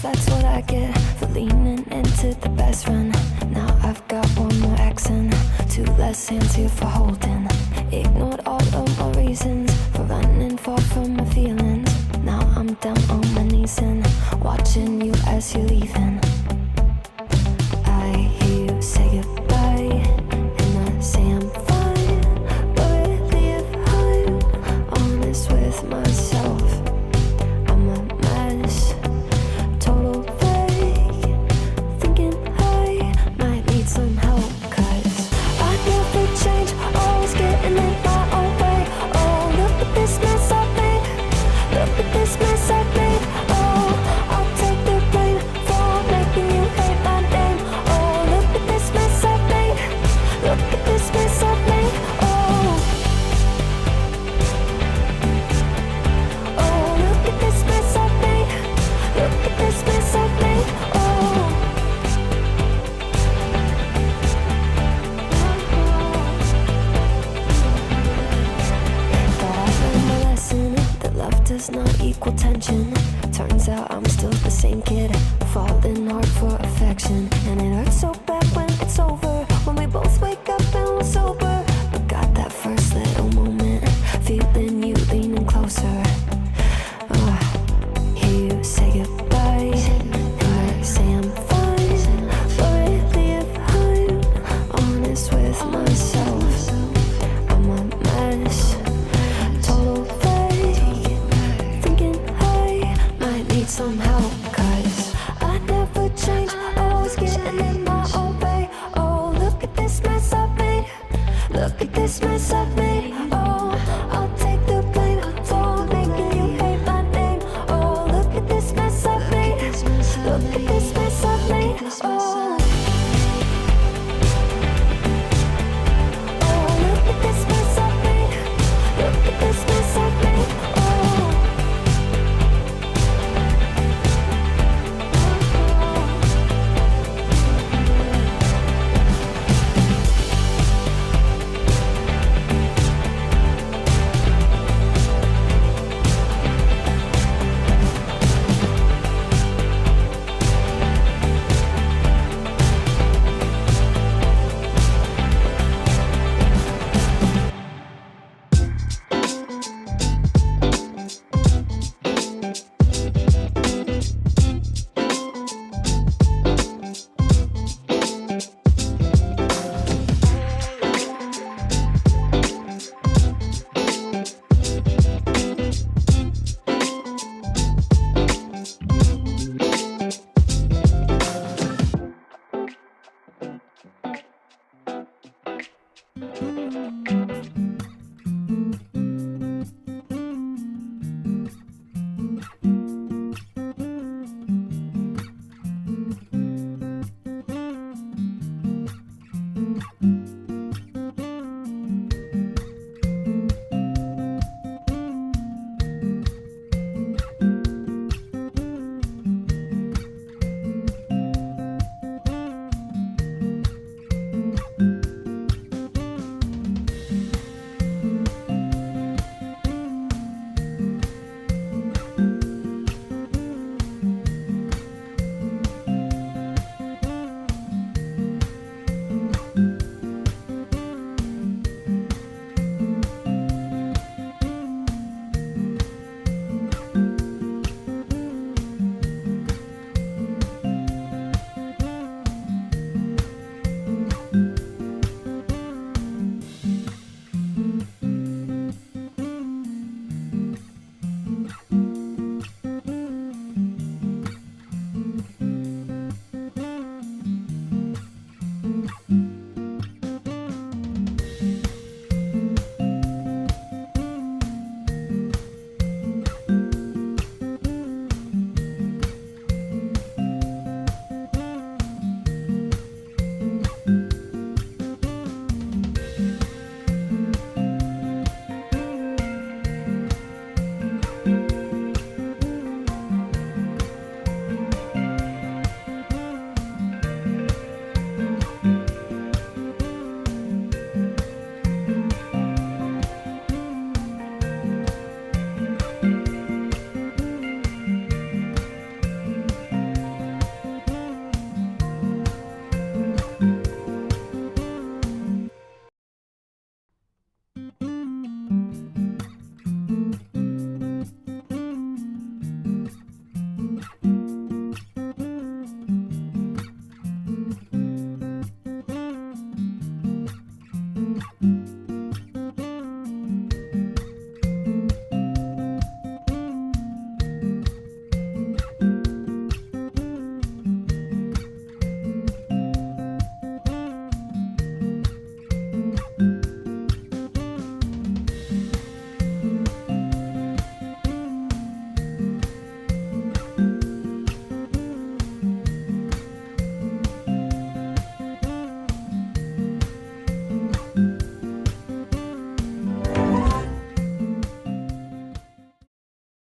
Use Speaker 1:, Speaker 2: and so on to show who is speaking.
Speaker 1: that's what I get for leaning into the best friend. Now I've got one more accent, two less hands here for holding. Ignored all of my reasons for running far from my feelings. Now I'm down on my knees and watching you as you're leaving. I hear you say goodbye, and I say I'm fine, but really if I'm honest with myself, I'm a mess, total fake, thinking I might need some help. Cause I never change, always getting in my own way. Oh, look at this mess I've made, look at this mess I've made. Oh, I'll take the blame for making you hate my name. Oh, look at this mess I've made, look at this mess I've made. Oh, oh, look at this mess I've made, look at this mess I've made. Oh, thought I learned my lesson, that love does not equal tension. Turns out I'm still the same kid, falling hard for affection. And it hurts so bad when it's over, when we both wake up and we're sober. But got that first little moment, feeling you leaning closer. Hear you say goodbye, and I say I'm fine, but really if I'm honest with myself, I'm a mess, total fake, thinking I might need some help. Cause I never change, always getting in my own way. Oh, look at this mess I've made, look at this mess I've made. Oh, I'll take the blame for making you hate my name. Oh, look at this mess I've made, look at this mess I've made. Oh, oh, look at this mess I've made, look at this mess I've made. Oh,